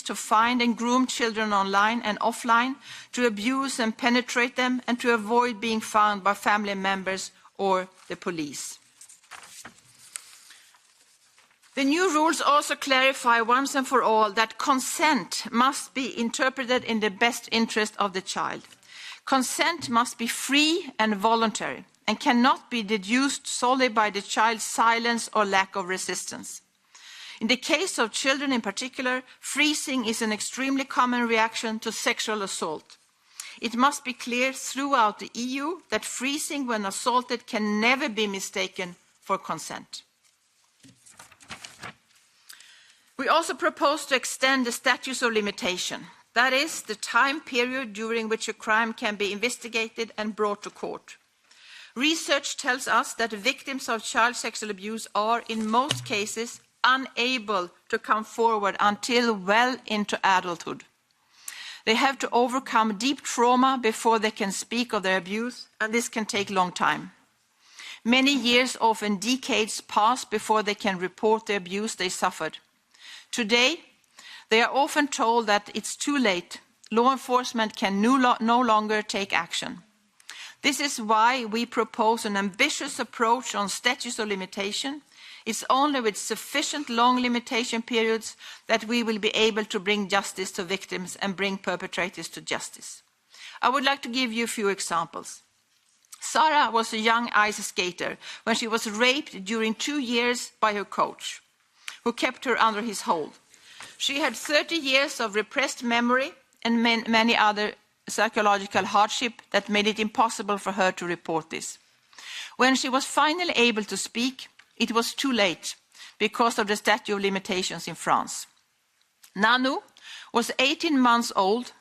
to find and groom children online and offline, to abuse and penetrate them, and to avoid being found by family members or the police. The new rules also clarify once and for all that consent must be interpreted in the best interest of the child. Consent must be free and voluntary and cannot be deduced solely by the child's silence or lack of resistance. In the case of children in particular, freezing is an extremely common reaction to sexual assault. It must be clear throughout the EU that freezing when assaulted can never be mistaken for consent. We also propose to extend the statute of limitation. That is, the time period during which a crime can be investigated and brought to court. Research tells us that victims of child sexual abuse are, in most cases, unable to come forward until well into adulthood. They have to overcome deep trauma before they can speak of their abuse, and this can take a long time. Many years, often decades, pass before they can report the abuse they suffered. Today, they are often told that it's too late. Law enforcement can no longer take action. This is why we propose an ambitious approach on statutes of limitation. It's only with sufficient long limitation periods that we will be able to bring justice to victims and bring perpetrators to justice. I would like to give you a few examples. Sarah was a young ice skater when she was raped during 2 years by her coach, who kept her under his hold. She had 30 years of repressed memory and many other psychological hardship that made it impossible for her to report this. When she was finally able to speak, it was too late because of the statute of limitations in France. Nanu was 18 months old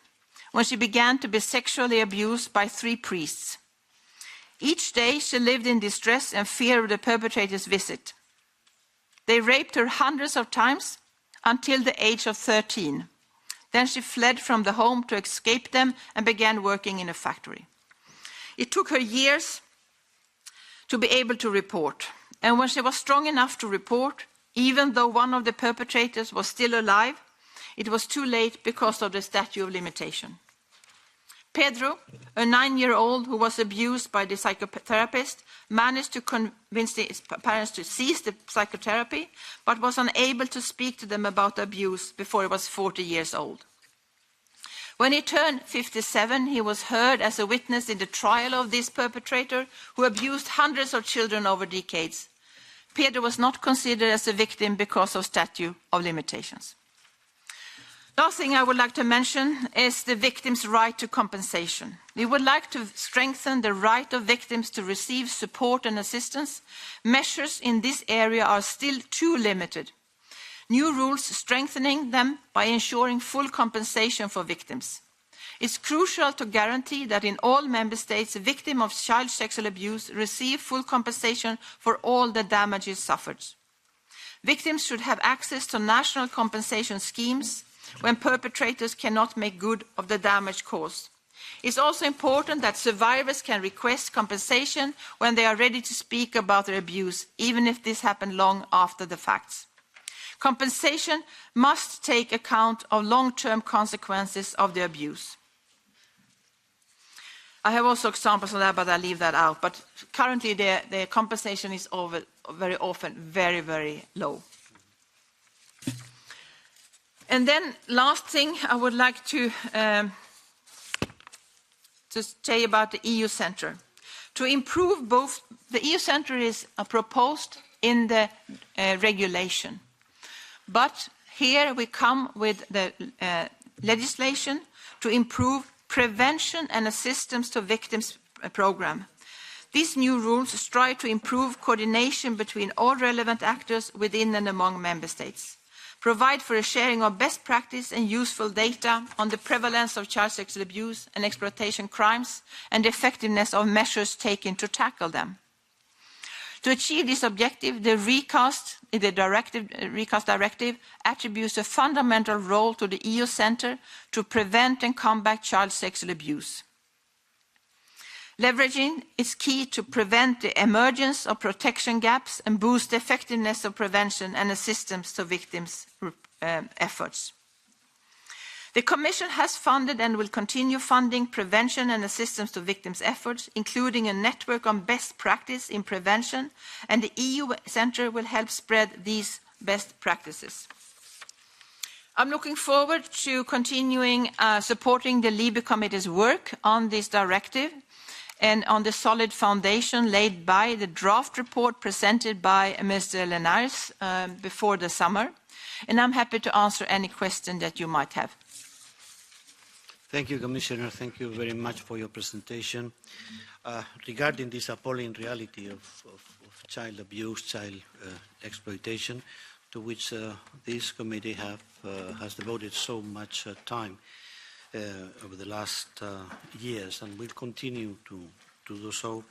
when she began to be sexually abused by 3 priests. Each day she lived in distress and fear of the perpetrator's visit. They raped her hundreds of times until the age of 13. Then she fled from the home to escape them and began working in a factory. It took her years to be able to report. And when she was strong enough to report, even though one of the perpetrators was still alive, it was too late because of the statute of limitation. Pedro, a 9-year-old who was abused by the psychotherapist, managed to convince his parents to cease the psychotherapy, but was unable to speak to them about the abuse before he was 40 years old. When he turned 57, he was heard as a witness in the trial of this perpetrator who abused hundreds of children over decades. Pedro was not considered as a victim because of statute of limitations. Last thing I would like to mention is the victim's right to compensation. We would like to strengthen the right of victims to receive support and assistance. Measures in this area are still too limited. New rules strengthening them by ensuring full compensation for victims. It's crucial to guarantee that in all member states, a victim of child sexual abuse receive full compensation for all the damages suffered. Victims should have access to national compensation schemes when perpetrators cannot make good of the damage caused. It's also important that survivors can request compensation when they are ready to speak about their abuse, even if this happened long after the facts. Compensation must take account of long-term consequences of the abuse. I have also examples of that, but I'll leave that out. But currently, the compensation is very often very, very low. And then, last thing I would like to say about the EU Centre. To improve both, the EU Centre is proposed in the regulation. But here we come with the legislation to improve prevention and assistance to victims program. These new rules strive to improve coordination between all relevant actors within and among member states, provide for a sharing of best practice and useful data on the prevalence of child sexual abuse and exploitation crimes and the effectiveness of measures taken to tackle them. To achieve this objective, the recast directive attributes a fundamental role to the EU Centre to prevent and combat child sexual abuse. Leveraging is key to prevent the emergence of protection gaps and boost the effectiveness of prevention and assistance to victims' efforts. The Commission has funded and will continue funding prevention and assistance to victims' efforts, including a network on best practice in prevention, and the EU Centre will help spread these best practices. I'm looking forward to continuing supporting the LIBE Committee's work on this directive and on the solid foundation laid by the draft report presented by Mr. Lenaers before the summer. And I'm happy to answer any question that you might have. Thank you, Commissioner. Thank you very much for your presentation. Regarding this appalling reality of child abuse, child exploitation, to which this committee has devoted so much time over the last years, and will continue to do so,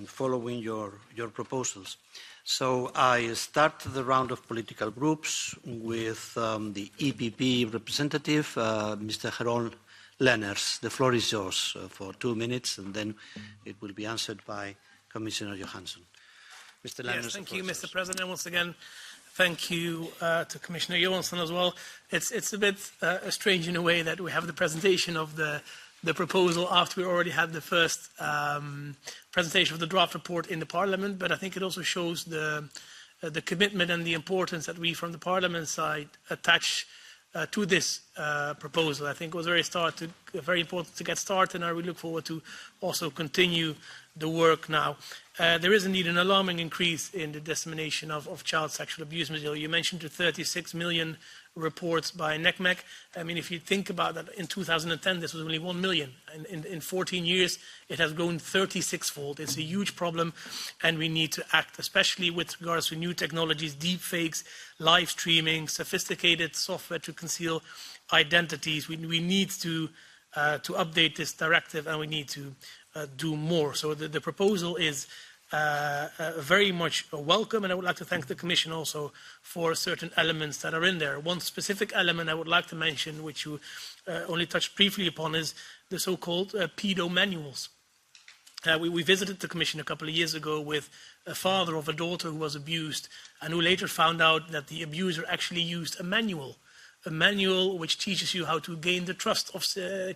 following your proposals. So I start the round of political groups with the EPP representative, Mr. Jeroen Lenaers. The floor is yours for 2 minutes, and then it will be answered by Commissioner Johansson. Mr. Lenaers. Yes, thank you, Mr. President. Once again, thank you to Commissioner Johansson as well. It's a bit strange in a way that we have the presentation of the proposal after we already had the first presentation of the draft report in the Parliament, but I think it also shows the commitment and the importance that we from the Parliament side attach to this proposal. I think it was very important to get started, and we look forward to also continue the work now. There is indeed an alarming increase in the dissemination of child sexual abuse material. You mentioned the 36 million reports by NECMEC. I mean, if you think about that, in 2010, this was only 1 million. And in 14 years, it has grown 36-fold. It's a huge problem, and we need to act, especially with regards to new technologies, deep fakes, live streaming, sophisticated software to conceal identities. We need to update this directive, and we need to do more. So the proposal is very much welcome, and I would like to thank the Commission also for certain elements that are in there. One specific element I would like to mention, which you only touched briefly upon, is the so-called pedo manuals. We visited the Commission a couple of years ago with a father of a daughter who was abused, and who later found out that the abuser actually used a manual which teaches you how to gain the trust of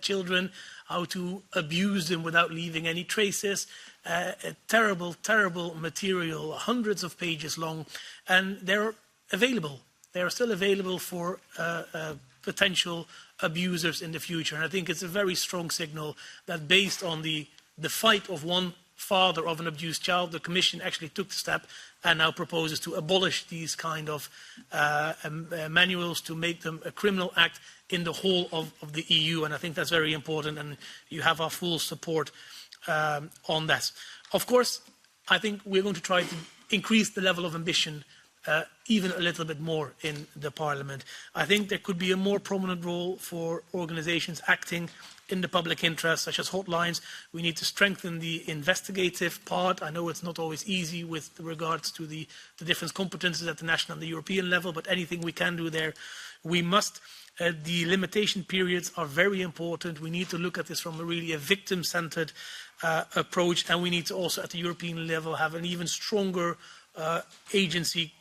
children, how to abuse them without leaving any traces. A terrible, terrible material, hundreds of pages long, and they're available. They are still available for potential abusers in the future. And I think it's a very strong signal that based on the fight of one father of an abused child, the Commission actually took the step and now proposes to abolish these kind of manuals, to make them a criminal act in the whole of the EU. And I think that's very important, and you have our full support on that. Of course, I think we're going to try to increase the level of ambition even a little bit more in the Parliament. I think there could be a more prominent role for organisations acting in the public interest, such as hotlines. We need to strengthen the investigative part. I know it's not always easy with regards to the different competences at the national and the European level, but anything we can do there, we must. The limitation periods are very important. We need to look at this from a victim-centred approach, and we need to also at the European level have an even stronger agency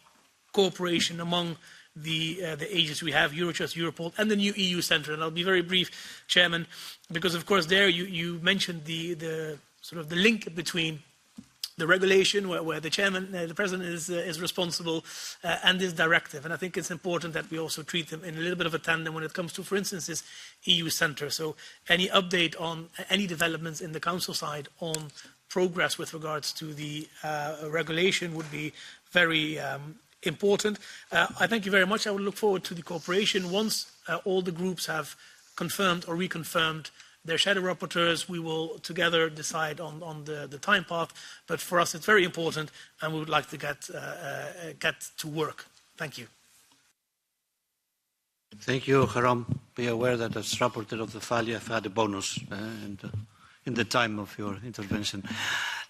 cooperation among the agencies we have, Eurojust, Europol, and the new EU Centre. And I'll be very brief, Chairman, because of course there you mentioned the sort of the link between the regulation where the chairman, the president is responsible, and this directive. And I think it's important that we also treat them in a little bit of a tandem when it comes to, for instance, this EU Centre. So any update on any developments in the Council side on progress with regards to the regulation would be very important. I thank you very much. I will look forward to the cooperation. Once all the groups have confirmed or reconfirmed their shadow rapporteurs, we will together decide on the time path. But for us, it's very important, and we would like to get to work. Thank you. Thank you, Jeroen. Be aware that as rapporteur of the file, you have had a bonus in the time of your intervention.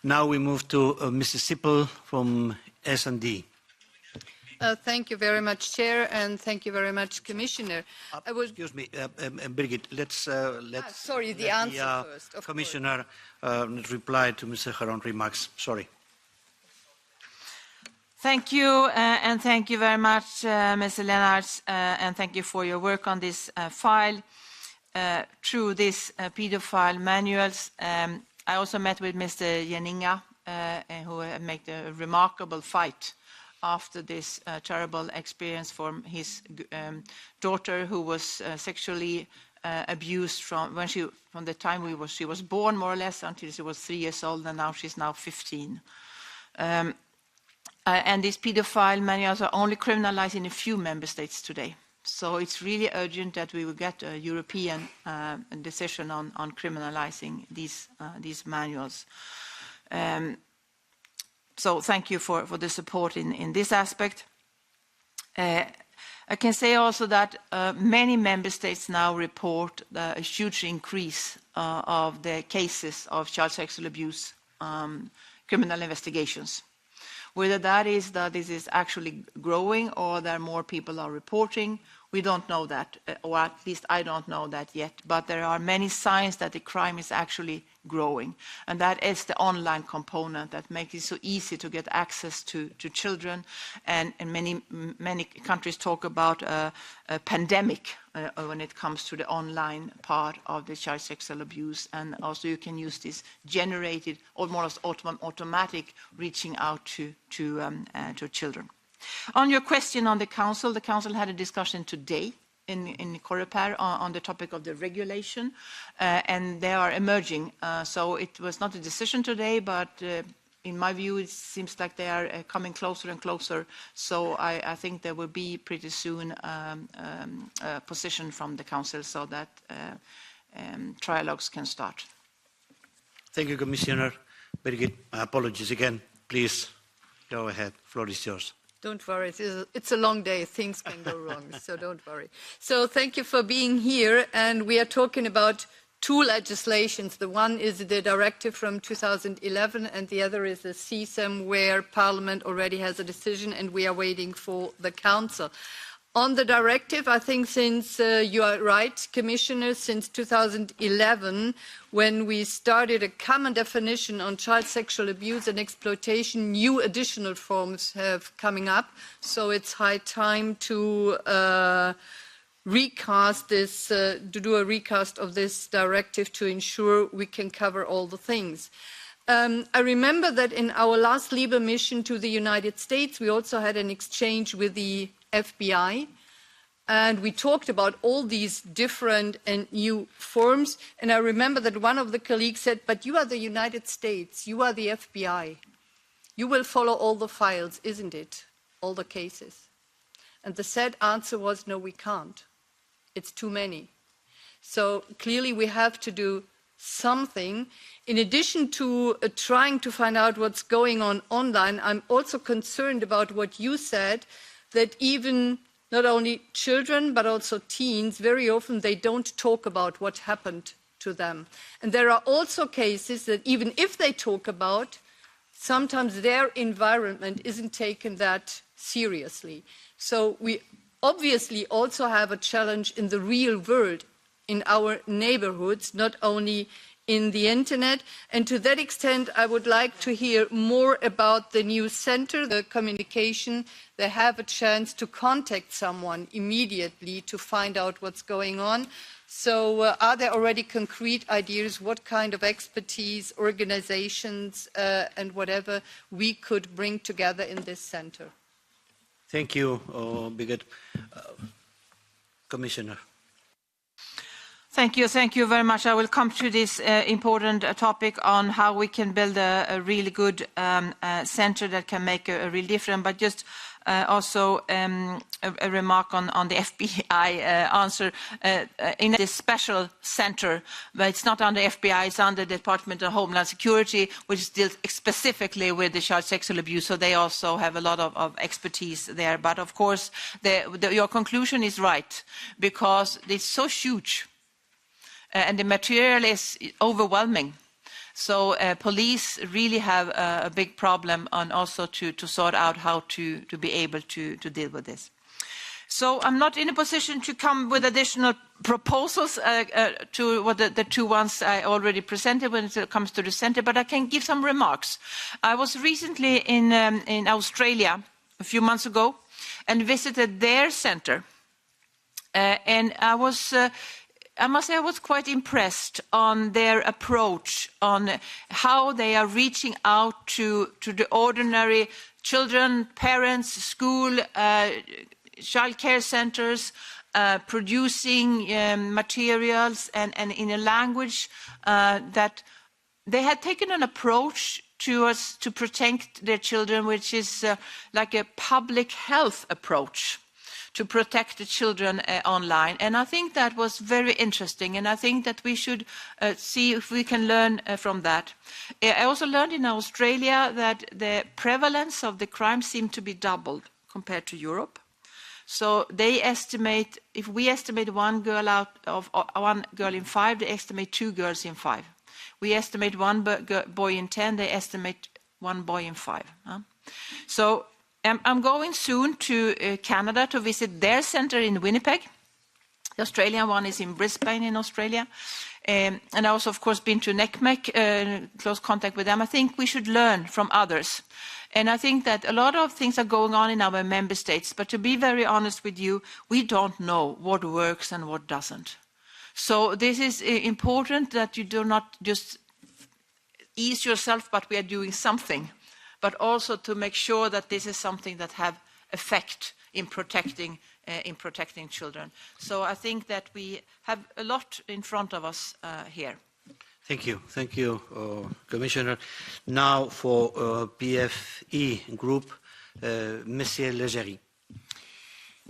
Now we move to Mrs. Sippel from S&D. Thank you very much, Chair, and thank you very much, Commissioner. Excuse me, Birgit, let's sorry, the answer first. Of Commissioner reply to Mr. Jeroen's remarks. Sorry. Thank you, and thank you very much, Mr. Lennartz, and thank you for your work on this file. Through these pedophile manuals, I also met with Mr. Janinga, who made a remarkable fight after this terrible experience from his daughter, who was sexually abused from the time she was born, more or less, until she was 3 years old, and now she's 15. And these pedophile manuals are only criminalized in a few member states today. So it's really urgent that we will get a European decision on criminalizing these manuals. So thank you for the support in this aspect. I can say also that many member states now report a huge increase of the cases of child sexual abuse, criminal investigations. Whether that is that this is actually growing or that more people are reporting, we don't know that, or at least I don't know that yet. But there are many signs that the crime is actually growing. And that is the online component that makes it so easy to get access to children. And many countries talk about a pandemic when it comes to the online part of the child sexual abuse. And also you can use this generated, almost automatic reaching out to children. On your question on the Council had a discussion today in Coreper on the topic of the regulation, and they are emerging. So it was not a decision today, but in my view, it seems like they are coming closer and closer. So I think there will be pretty soon a position from the Council so that trialogues can start. Thank you, Commissioner. Very good. Apologies again. Please go ahead. Floor is yours. Don't worry, it's a long day, things can go wrong, so don't worry. So thank you for being here, and we are talking about two legislations. The one is the directive from 2011, and the other is the CSAM, where Parliament already has a decision, and we are waiting for the Council. On the directive, I think since you are right, Commissioner, since 2011, when we started a common definition on child sexual abuse and exploitation, new additional forms have coming up. So it's high time to recast this, to do a recast of this directive to ensure we can cover all the things. I remember that in our last LIBE mission to the United States, we also had an exchange with the FBI, and we talked about all these different and new forms. And I remember that one of the colleagues said, but you are the United States, you are the FBI. You will follow all the files, isn't it? All the cases. And the sad answer was, no, we can't. It's too many. So clearly we have to do something. In addition to trying to find out what's going on online, I'm also concerned about what you said, that even not only children but also teens, very often they don't talk about what happened to them. And there are also cases that even if they talk about, sometimes their environment isn't taken that seriously. So we obviously also have a challenge in the real world, in our neighborhoods, not only in the internet. And to that extent, I would like to hear more about the new center, the communication. They have a chance to contact someone immediately to find out what's going on. So are there already concrete ideas what kind of expertise, organizations, and whatever we could bring together in this center? Thank you, Birgit. Commissioner. Thank you very much. I will come to this important topic on how we can build a really good center that can make a real difference. But just also a remark on the FBI answer. In this special center, but it's not under FBI, it's under the Department of Homeland Security, which deals specifically with the child sexual abuse. So they also have a lot of expertise there. But of course, your conclusion is right, because it's so huge. And the material is overwhelming. So police really have a big problem on also to sort out how to be able to deal with this. So I'm not in a position to come with additional proposals to what the two ones I already presented when it comes to the center, but I can give some remarks. I was recently in Australia a few months ago and visited their center. And I must say I was quite impressed on their approach, on how they are reaching out to the ordinary children, parents, school, child care centers, producing materials and in a language that they had taken an approach to protect their children, which is like a public health approach to protect the children online. And I think that was very interesting, and I think that we should see if we can learn from that. I also learned in Australia that the prevalence of the crime seemed to be doubled compared to Europe. So they estimate, if we estimate one girl in 5, they estimate 2 girls in 5. We estimate 1 boy in 10, they estimate 1 boy in 5. So I'm going soon to Canada to visit their center in Winnipeg. The Australian one is in Brisbane in Australia. And I also, of course, been to NECMEC, close contact with them. I think we should learn from others. And I think that a lot of things are going on in our member states. But to be very honest with you, we don't know what works and what doesn't. So this is important that you do not just ease yourself, but we are doing something. But also to make sure that this is something that have effect in protecting children. So I think that we have a lot in front of us here. Thank you, Commissioner. Now for PFE Group, Monsieur Legeri.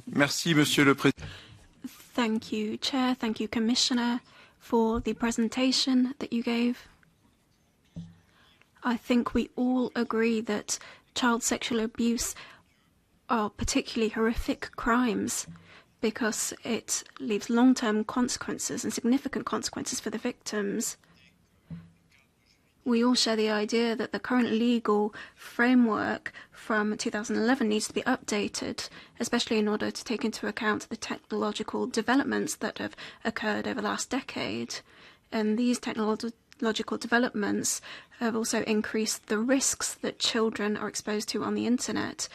Merci, Monsieur le Président. Thank you, Chair. Thank you, Commissioner, for the presentation that you gave. I think we all agree that child sexual abuse are particularly horrific crimes because it leaves long-term consequences and significant consequences for the victims. We all share the idea that the current legal framework from 2011 needs to be updated, especially in order to take into account the technological developments that have occurred over the last decade. And these technological developments have also increased the risks that children are exposed to on the internet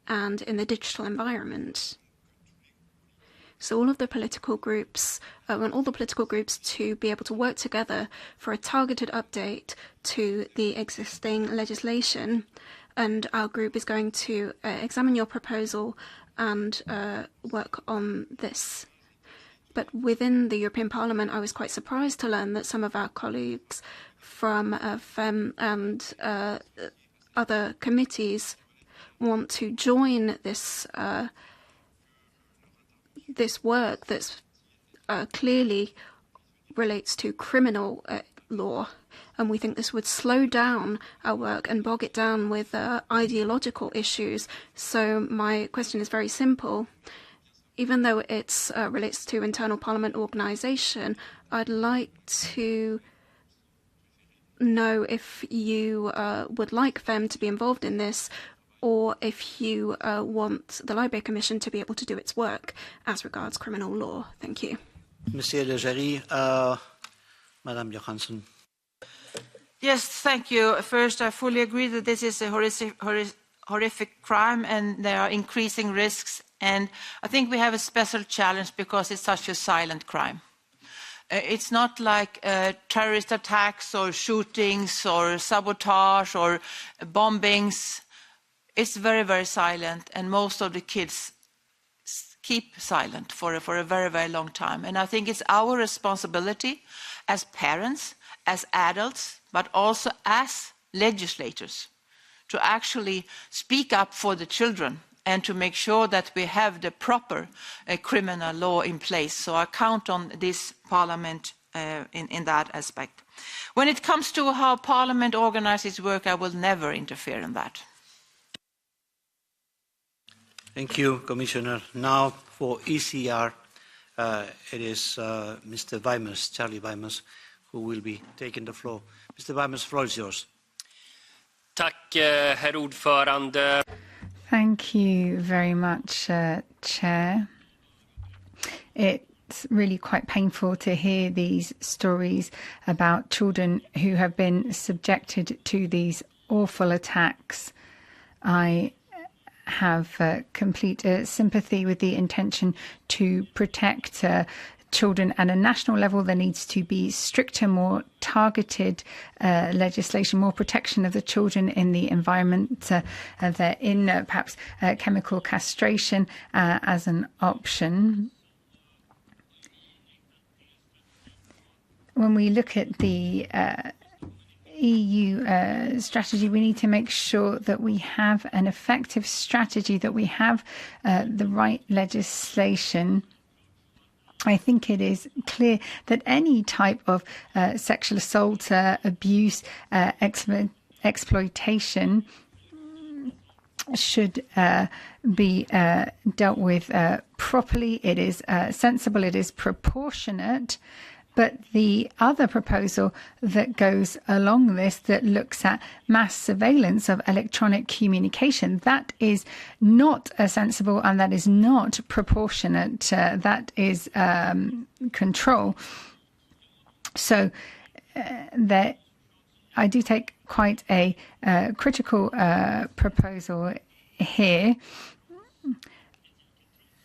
and in the digital environment. So all of the political groups, want all the political groups to be able to work together for a targeted update to the existing legislation. And our group is going to examine your proposal and work on this. But within the European Parliament, I was quite surprised to learn that some of our colleagues from FEM and other committees want to join this this work that's clearly relates to criminal law, and we think this would slow down our work and bog it down with ideological issues. So my question is very simple. Even though it relates to internal Parliament organisation, I'd like to know if you would like FEM to be involved in this, or if you want the Libe Commission to be able to do its work as regards criminal law. Thank you. Monsieur Legeri, Madame Johansson. Yes, thank you. First, I fully agree that this is a horrific crime and there are increasing risks. And I think we have a special challenge because it's such a silent crime. It's not like terrorist attacks or shootings or sabotage or bombings. It's very, very silent, and most of the kids keep silent for a very, very long time. And I think it's our responsibility as parents, as adults, but also as legislators to actually speak up for the children and to make sure that we have the proper criminal law in place. So I count on this Parliament in that aspect. When it comes to how Parliament organizes work, I will never interfere in that. Thank you, Commissioner. Now for ECR, it is Mr. Weimers, Charlie Weimers, who will be taking the floor. Mr. Weimers, the floor is yours. Tack, herr ordförande. Thank you very much, Chair. It's really quite painful to hear these stories about children who have been subjected to these awful attacks. I have complete sympathy with the intention to protect children at a national level. There needs to be stricter, more targeted legislation, more protection of the children in the environment. They're in perhaps chemical castration as an option. When we look at the EU strategy, we need to make sure that we have an effective strategy, that we have the right legislation. I think it is clear that any type of sexual assault, abuse, exploitation should be dealt with properly. It is sensible, it is proportionate. But the other proposal that goes along this, that looks at mass surveillance of electronic communication, that is not sensible and that is not proportionate. That is control. So I do take quite a critical proposal here.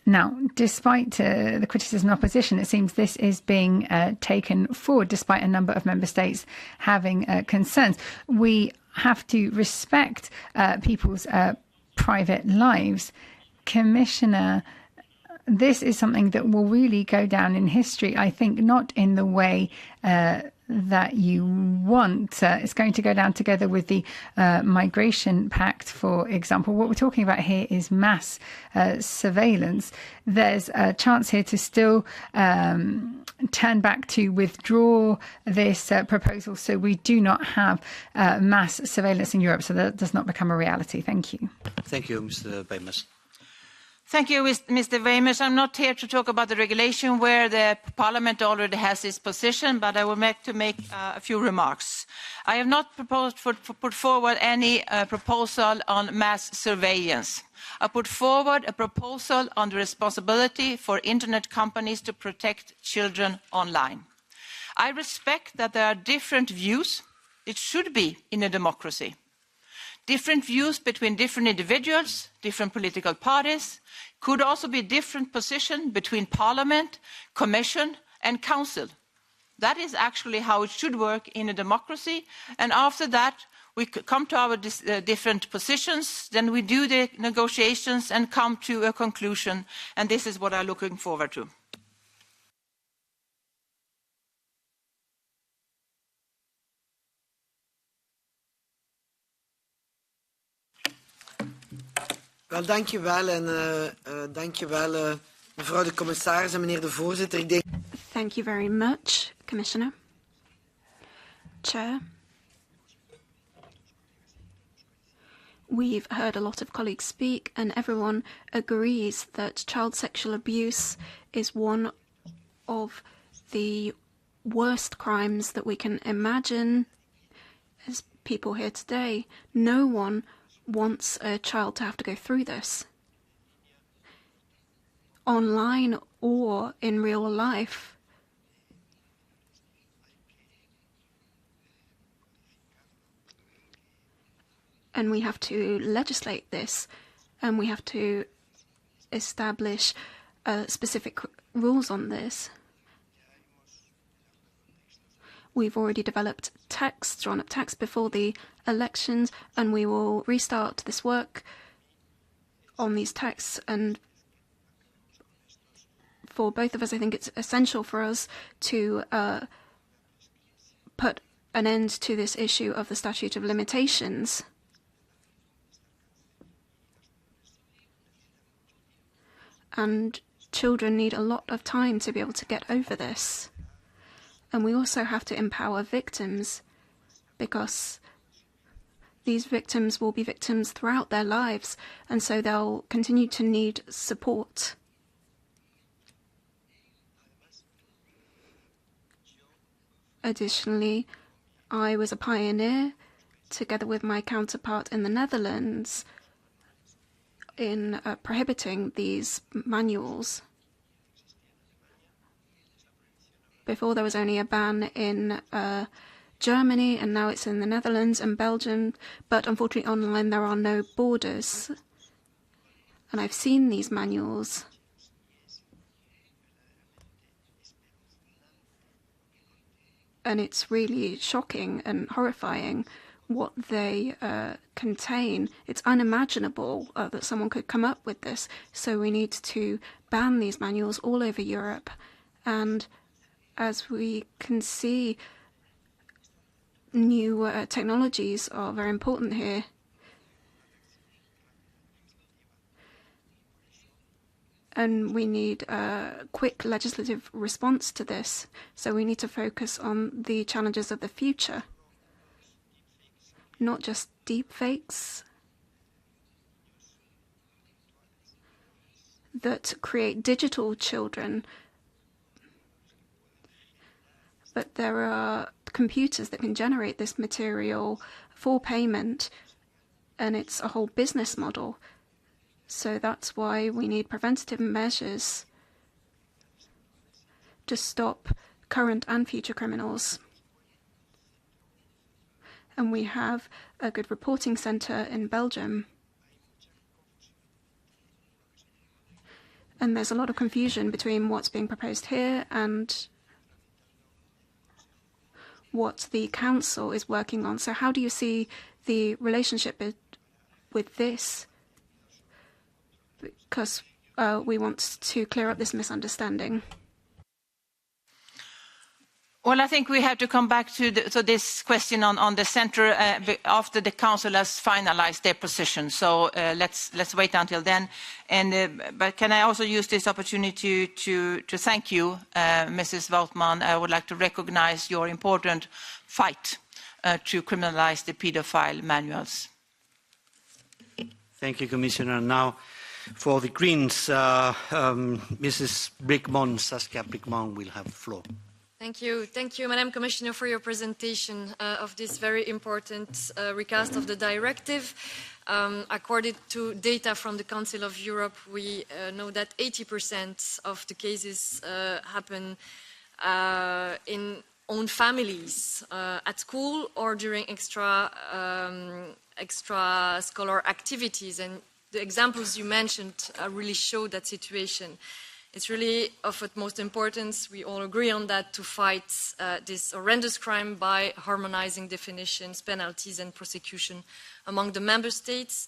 Now, despite the criticism and opposition, it seems this is being taken forward, despite a number of member states having concerns. We have to respect people's private lives. Commissioner, this is something that will really go down in history, I think, not in the way that you want. It's going to go down together with the Migration Pact, for example. What we're talking about here is mass surveillance. There's a chance here to still turn back to withdraw this proposal so we do not have mass surveillance in Europe, so that does not become a reality. Thank you. Thank you, Mr. Weimers. Thank you, Mr. Weimers. I'm not here to talk about the regulation where the Parliament already has its position, but I would like to make a few remarks. I have not put forward any proposal on mass surveillance. I put forward a proposal on the responsibility for internet companies to protect children online. I respect that there are different views. It should be in a democracy. Different views between different individuals, different political parties, could also be different position between Parliament, Commission and Council. That is actually how it should work in a democracy. And after that, we come to our different positions, then we do the negotiations and come to a conclusion. And this is what I'm looking forward to. Wel, dank je wel en dank je wel mevrouw de commissaris en meneer de voorzitter. Ik denk... Thank you very much, Commissioner. Chair. We've heard a lot of colleagues speak and everyone agrees that child sexual abuse is one of the worst crimes that we can imagine as people here today. No one wants a child to have to go through this, online or in real life. And we have to legislate this, and we have to establish specific rules on this. We've already developed texts, drawn up texts before the elections, and we will restart this work on these texts. And for both of us, I think it's essential for us to put an end to this issue of the statute of limitations. And children need a lot of time to be able to get over this. And we also have to empower victims, because these victims will be victims throughout their lives, and so they'll continue to need support. Additionally, I was a pioneer, together with my counterpart in the Netherlands, in prohibiting these manuals. Before there was only a ban in Germany, and now it's in the Netherlands and Belgium. But unfortunately, online there are no borders. And I've seen these manuals. And it's really shocking and horrifying what they contain. It's unimaginable that someone could come up with this. So we need to ban these manuals all over Europe. And as we can see, new technologies are very important here. And we need a quick legislative response to this. So we need to focus on the challenges of the future, not just deepfakes that create digital children, but there are computers that can generate this material for payment, and it's a whole business model. So that's why we need preventative measures to stop current and future criminals. And we have a good reporting centre in Belgium. And there's a lot of confusion between what's being proposed here and what the Council is working on. So how do you see the relationship with this? Because we want to clear up this misunderstanding. Well, I think we have to come back to this question on the centre after the Council has finalised their position. So let's wait until then. But can I also use this opportunity to thank you, Mrs. Woutman. I would like to recognise your important fight to criminalise the paedophile manuals. Thank you, Commissioner. Now, for the Greens, Mrs. Brickman, Saskia Brickman will have the floor. Thank you, Madam Commissioner, for your presentation of this very important recast of the directive. According to data from the Council of Europe, we know that 80% of the cases happen in own families, at school or during extra-scholar activities. And the examples you mentioned really show that situation. It's really of utmost importance, we all agree on that, to fight this horrendous crime by harmonizing definitions, penalties and prosecution among the member states.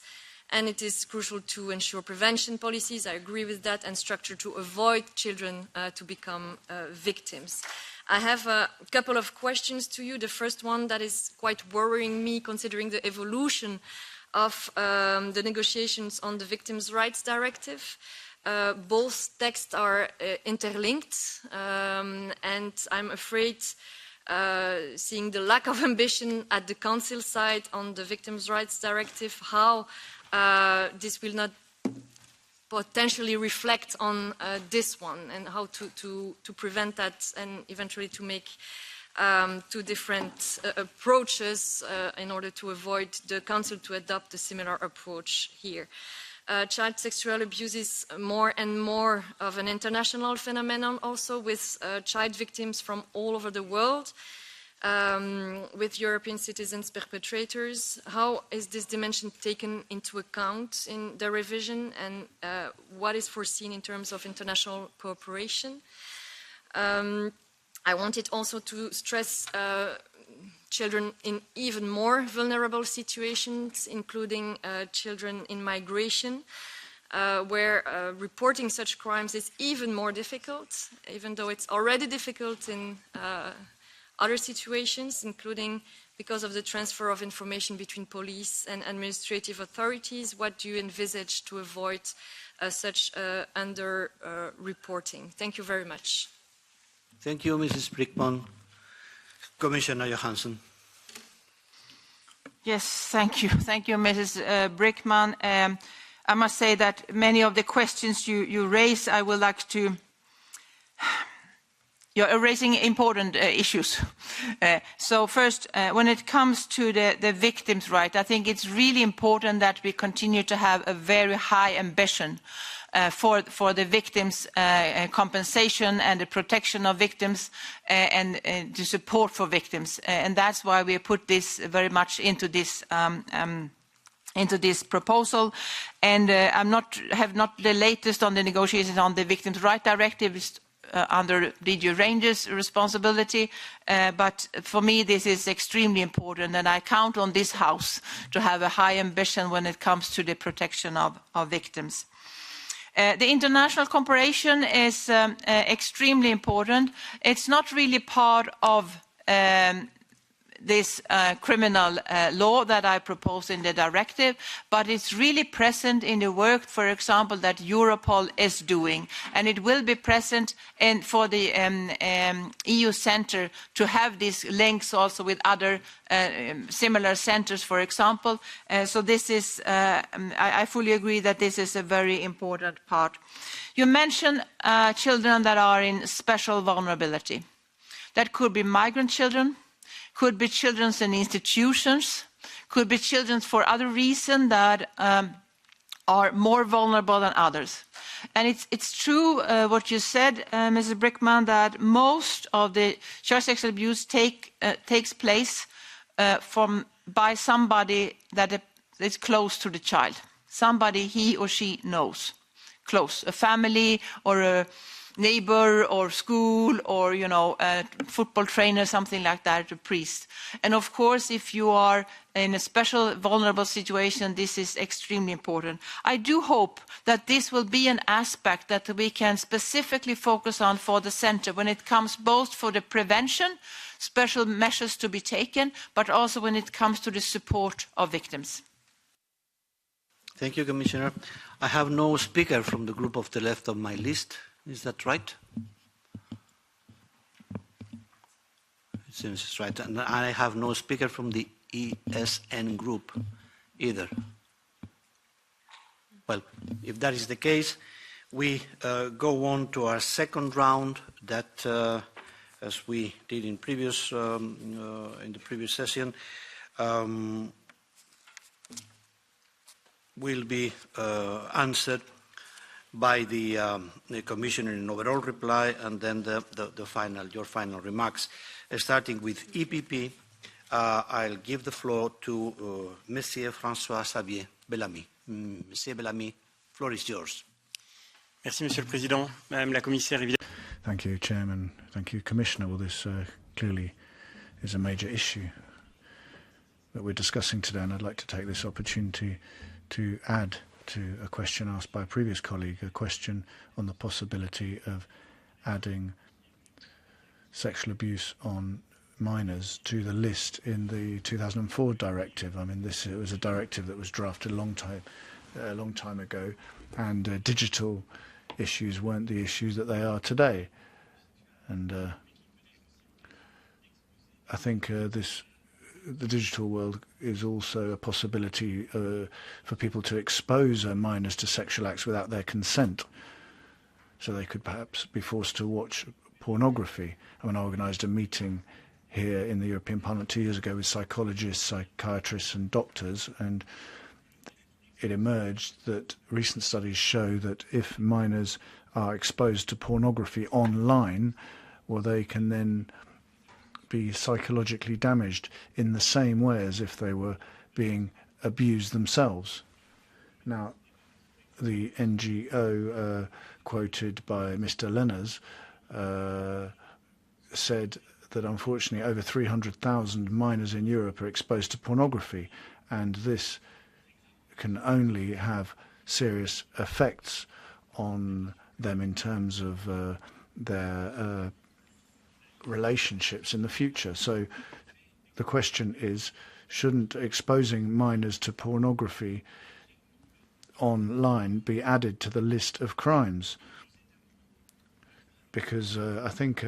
And it is crucial to ensure prevention policies, I agree with that, and structure to avoid children to become victims. I have a couple of questions to you. The first one that is quite worrying me, considering the evolution of the negotiations on the Victims' Rights Directive. Both texts are interlinked, and I'm afraid, seeing the lack of ambition at the Council side on the Victims' Rights Directive, how this will not potentially reflect on this one, and how to prevent that, and eventually to make two different approaches in order to avoid the Council to adopt a similar approach here. Child sexual abuse is more and more of an international phenomenon also, with child victims from all over the world, with European citizens perpetrators. How is this dimension taken into account in the revision, and what is foreseen in terms of international cooperation? I wanted also to stress children in even more vulnerable situations, including children in migration, where reporting such crimes is even more difficult, even though it's already difficult in other situations, including because of the transfer of information between police and administrative authorities. What do you envisage to avoid such under-reporting? Thank you very much. Thank you, Mrs. Brickman. Commissioner Johansson. Yes, thank you. Thank you, Mrs. Brickman. I must say that many of the questions you raise, I would like to... You're raising important issues. So first, when it comes to the victims' right, I think it's really important that we continue to have a very high ambition for the victims' compensation and the protection of victims and the support for victims. And that's why we put this very much into this into this proposal, and have not the latest on the negotiations on the Victims' Rights Directive. Is under DG Ranger's responsibility, but for me this is extremely important, and I count on this House to have a high ambition when it comes to the protection of victims. The international cooperation is extremely important. It's not really part of this criminal law that I propose in the directive, but it's really present in the work, for example, that Europol is doing, and it will be present for the EU Centre to have these links also with other similar centres, for example. So this is, I fully agree that this is a very important part. You mentioned children that are in special vulnerability. That could be migrant children, could be children in institutions, could be children for other reasons that are more vulnerable than others. And it's true what you said, Mrs. Brickman, that most of the child sexual abuse takes place by somebody that is close to the child, somebody he or she knows, close, a family or a neighbor or school or, you know, a football trainer, something like that, a priest. And of course, if you are in a special vulnerable situation, this is extremely important. I do hope that this will be an aspect that we can specifically focus on for the centre when it comes both for the prevention, special measures to be taken, but also when it comes to the support of victims. Thank you, Commissioner. I have no speaker from the group of the left on my list. Is that right? It seems it's right. And I have no speaker from the ESN group either. Well, if that is the case, we go on to our second round that, as we did in the previous session, will be answered by the Commissioner in overall reply, and then your final remarks. Starting with EPP, I'll give the floor to Monsieur François-Xavier Bellamy. Monsieur Bellamy, floor is yours. Merci, Monsieur le Président. Madame la Commissaire, évidemment. Thank you, Chairman. Thank you, Commissioner. Well, this clearly is a major issue that we're discussing today, and I'd like to take this opportunity to add to a question asked by a previous colleague, a question on the possibility of adding sexual abuse on minors to the list in the 2004 directive. I mean, it was a directive that was drafted a long time ago, and digital issues weren't the issues that they are today. And I think the digital world is also a possibility for people to expose minors to sexual acts without their consent. So they could perhaps be forced to watch pornography. I mean, I organised a meeting here in the European Parliament 2 years ago with psychologists, psychiatrists and doctors, and it emerged that recent studies show that if minors are exposed to pornography online, well, they can then be psychologically damaged in the same way as if they were being abused themselves. Now, the NGO quoted by Mr. Lenners said that unfortunately over 300,000 minors in Europe are exposed to pornography, and this can only have serious effects on them in terms of their relationships in the future. So the question is, shouldn't exposing minors to pornography online be added to the list of crimes? Because I think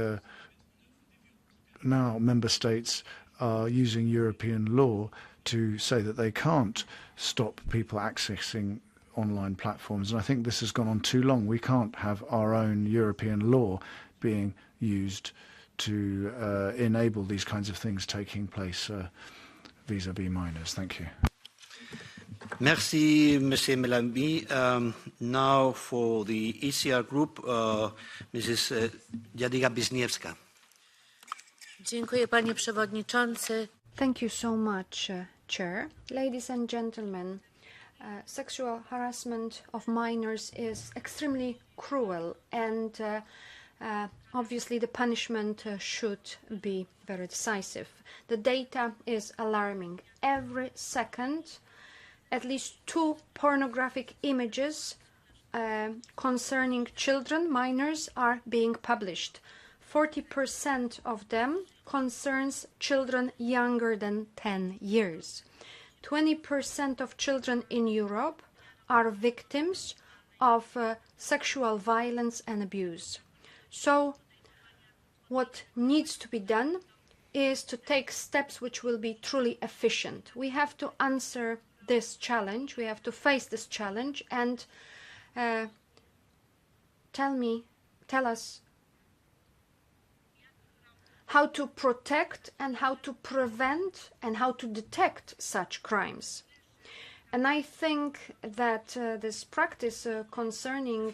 now member states are using European law to say that they can't stop people accessing online platforms, and I think this has gone on too long. We can't have our own European law being used to enable these kinds of things taking place vis-à-vis minors. Thank you. Merci, Monsieur Bellamy. Now for the ECR group, Mrs. Jadwiga-Wiśniewska. Dziękuję, panie przewodniczący. Thank you so much, Chair. Ladies and gentlemen, sexual harassment of minors is extremely cruel, and obviously the punishment should be very decisive. The data is alarming. Every second, at least 2 pornographic images concerning children, minors, are being published. 40% of them concerns children younger than 10 years. 20% of children in Europe are victims of sexual violence and abuse. So what needs to be done is to take steps which will be truly efficient. We have to answer this challenge, we have to face this challenge, and tell us how to protect and how to prevent and how to detect such crimes. And I think that this practice concerning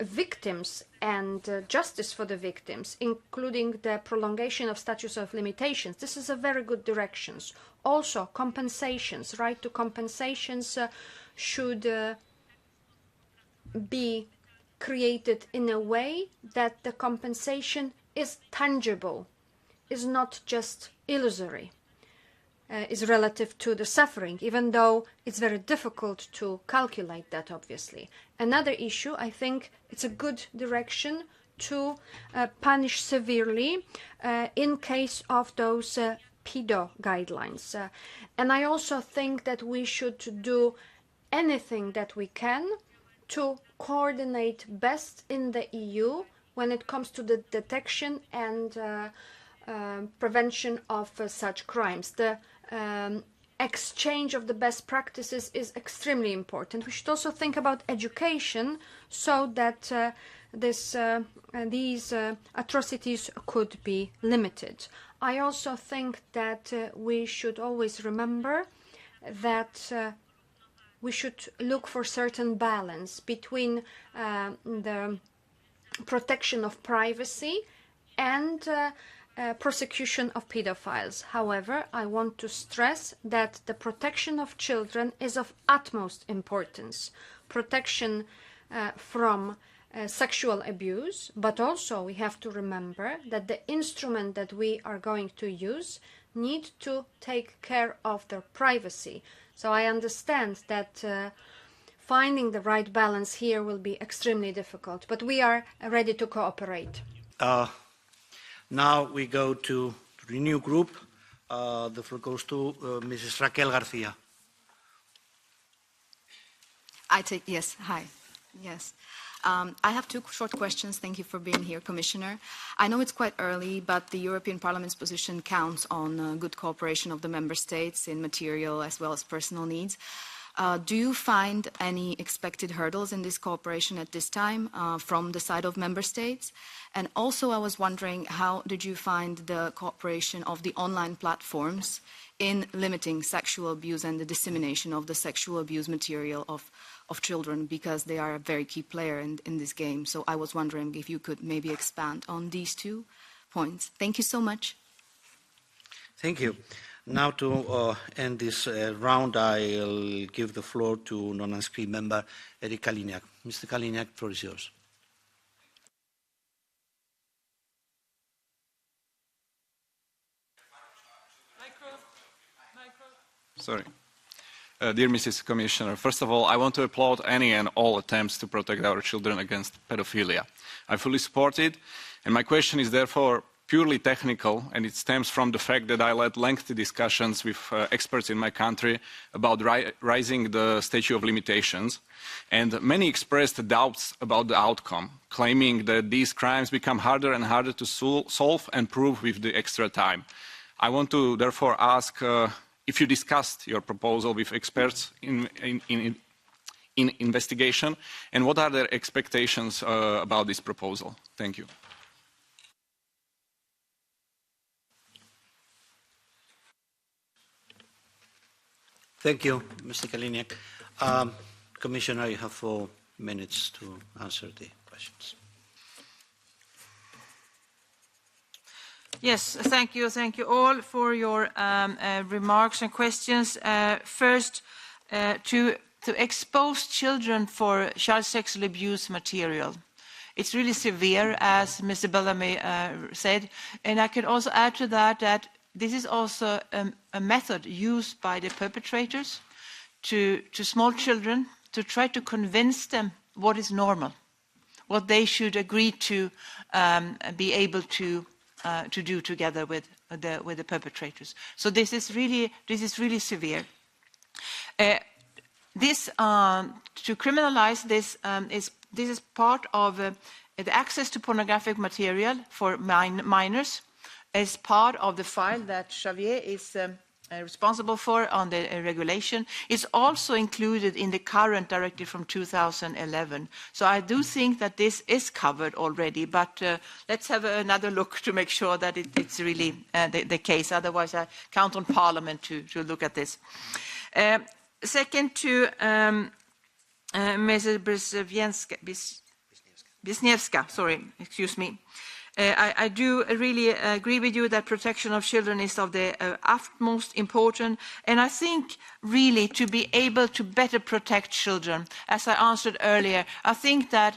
victims and justice for the victims, including the prolongation of statutes of limitations, this is a very good direction. Also, compensations, right to compensations should be created in a way that the compensation is tangible, is not just illusory, is relative to the suffering, even though it's very difficult to calculate that, obviously. Another issue, I think it's a good direction to punish severely in case of those pedo guidelines. And I also think that we should do anything that we can to coordinate best in the EU when it comes to the detection and prevention of such crimes. The exchange of the best practices is extremely important. We should also think about education so that these atrocities could be limited. I also think that we should always remember that we should look for certain balance between the protection of privacy and prosecution of pedophiles. However, I want to stress that the protection of children is of utmost importance. Protection from sexual abuse, but also we have to remember that the instrument that we are going to use need to take care of their privacy. So I understand that finding the right balance here will be extremely difficult, but we are ready to cooperate. Now we go to the Renew Group. The floor goes to Mrs. Raquel Garcia. Yes, hi. Yes. I have 2 short questions. Thank you for being here, Commissioner. I know it's quite early, but the European Parliament's position counts on good cooperation of the Member States in material as well as personal needs. Do you find any expected hurdles in this cooperation at this time from the side of Member States? And also I was wondering, how did you find the cooperation of the online platforms in limiting sexual abuse and the dissemination of the sexual abuse material of children, because they are a very key player in this game. So I was wondering if you could maybe expand on these 2 points. Thank you so much. Thank you. Now to end this round, I'll give the floor to non-inscrit member Eric Kaliniak. Mr. Kaliniak, the floor is yours. Sorry. Dear Mrs. Commissioner, first of all, I want to applaud any and all attempts to protect our children against pedophilia. I fully support it, and my question is therefore purely technical, and it stems from the fact that I led lengthy discussions with experts in my country about raising the statute of limitations, and many expressed doubts about the outcome, claiming that these crimes become harder and harder to solve and prove with the extra time. I want to therefore ask if you discussed your proposal with experts in investigation, and what are their expectations about this proposal? Thank you. Thank you, Mr. Kaliniak. Commissioner, you have 4 minutes to answer the questions. Yes, thank you all for your remarks and questions. First, to expose children for child sexual abuse material. It's really severe, as Mr. Bellamy said, and I could also add to that that this is also a method used by the perpetrators to small children to try to convince them what is normal, what they should agree to be able to do together with the perpetrators. So this is really severe. To criminalize this is part of the access to pornographic material for minors, as part of the file that Xavier is responsible for on the regulation. It's also included in the current directive from 2011. So I do think that this is covered already, but let's have another look to make sure that it's really the case. Otherwise, I count on Parliament to look at this. Second, to Mrs. Wisniewska, sorry, excuse me. I do really agree with you that protection of children is of the utmost important, and I think really to be able to better protect children, as I answered earlier, I think that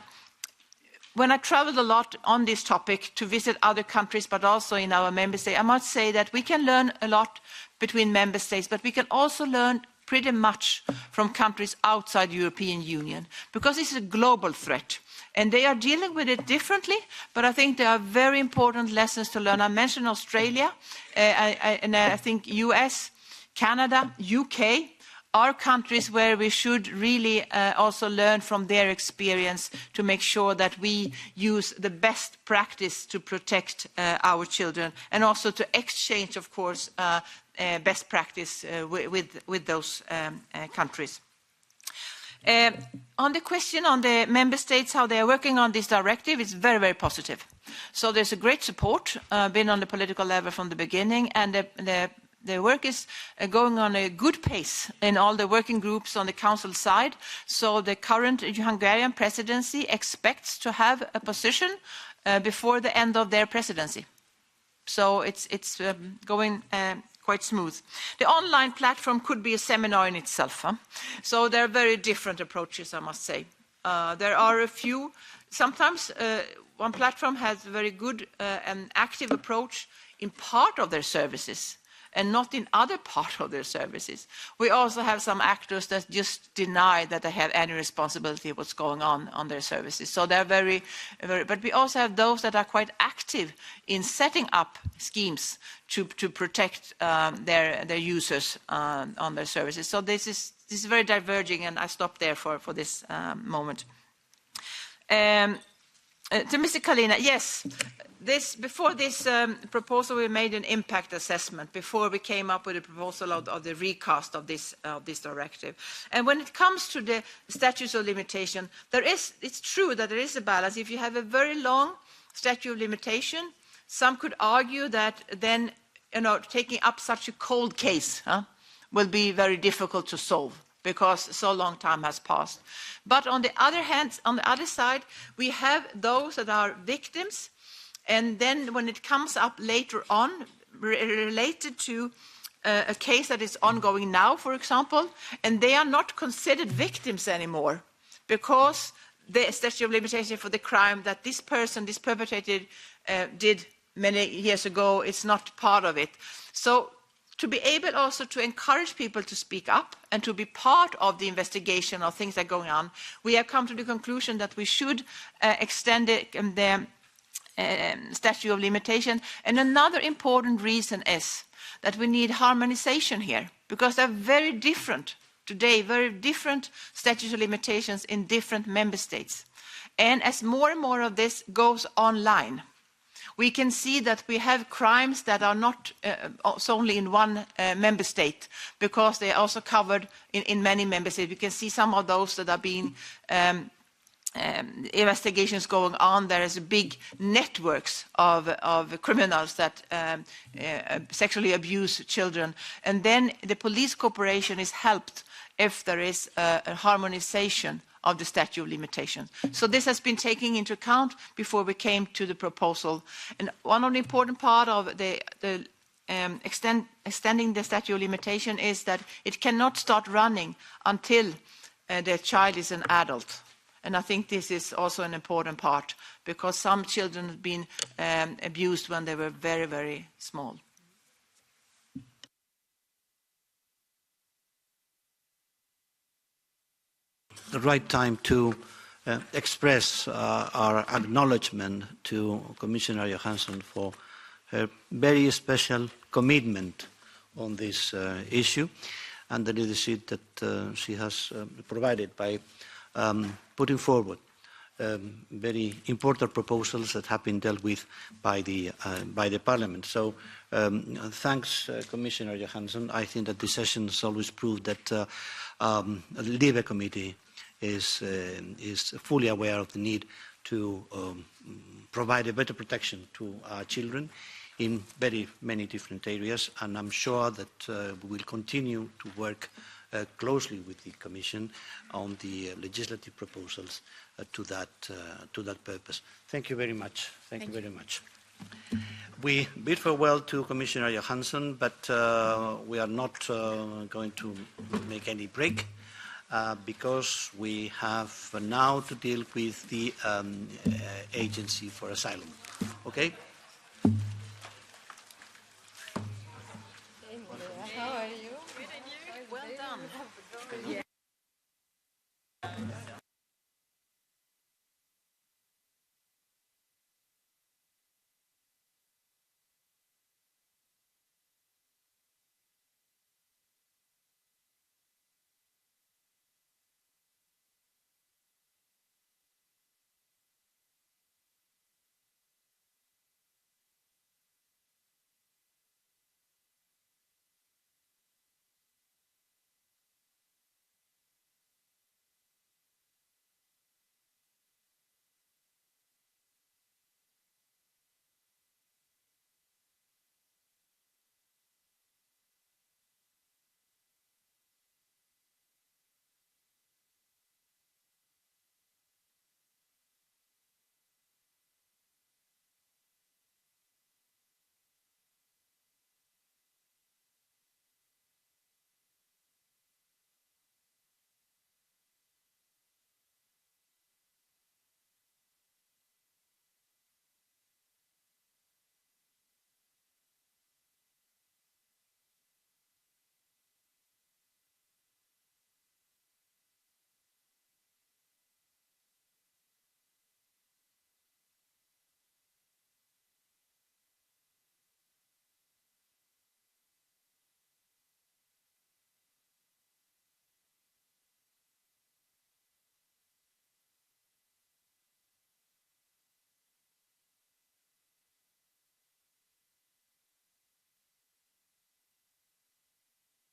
when I traveled a lot on this topic to visit other countries, but also in our member state, I must say that we can learn a lot between member states, but we can also learn pretty much from countries outside the European Union, because it's a global threat. And they are dealing with it differently, but I think there are very important lessons to learn. I mentioned Australia, and I think US, Canada, UK are countries where we should really also learn from their experience to make sure that we use the best practice to protect our children, and also to exchange, of course, best practice with those countries. On the question on the member states, how they are working on this directive, it's very, very positive. So there's a great support, been on the political level from the beginning, and the work is going on a good pace in all the working groups on the council side. So the current Hungarian presidency expects to have a position before the end of their presidency. So it's going quite smooth. The online platform could be a seminar in itself. So there are very different approaches, I must say. There are a few. Sometimes one platform has a very good and active approach in part of their services and not in other part of their services. We also have some actors that just deny that they have any responsibility of what's going on their services. So they're very, but we also have those that are quite active in setting up schemes to protect their users on their services. So this is very diverging, and I stop there for this moment. To Mr. Kalina, yes, before this proposal, we made an impact assessment before we came up with a proposal of the recast of this directive. And when it comes to the statutes of limitation, it's true that there is a balance. If you have a very long statute of limitation, some could argue that then, taking up such a cold case will be very difficult to solve, because so long time has passed. But on the other hand, on the other side, we have those that are victims, and then when it comes up later on, related to a case that is ongoing now, for example, and they are not considered victims anymore, because the statute of limitation for the crime that this perpetrator did many years ago is not part of it. So to be able also to encourage people to speak up and to be part of the investigation of things that are going on, we have come to the conclusion that we should extend the statute of limitation. And another important reason is that we need harmonization here, because they're very different today, very different statute of limitations in different member states. And as more and more of this goes online, we can see that we have crimes that are not only in one member state, because they are also covered in many member states. We can see some of those that are being investigations going on. There is big networks of criminals that sexually abuse children. And then the police cooperation is helped if there is a harmonization of the statute of limitations. So this has been taken into account before we came to the proposal. And one of the important part of extending the statute of limitation is that it cannot start running until the child is an adult. And I think this is also an important part, because some children have been abused when they were very, very small. The right time to express our acknowledgement to Commissioner Johansson for her very special commitment on this issue and the leadership that she has provided by putting forward very important proposals that have been dealt with by the Parliament. So thanks, Commissioner Johansson. I think that this session has always proved that the LIBE Committee is fully aware of the need to provide a better protection to our children in very many different areas, and I'm sure that we will continue to work closely with the Commission on the legislative proposals to that purpose. Thank you very much. Thank you very much. We bid farewell to Commissioner Johansson, but we are not going to make any break because we have now to deal with the Agency for Asylum. Okay? How are you? Good, and you? Well done.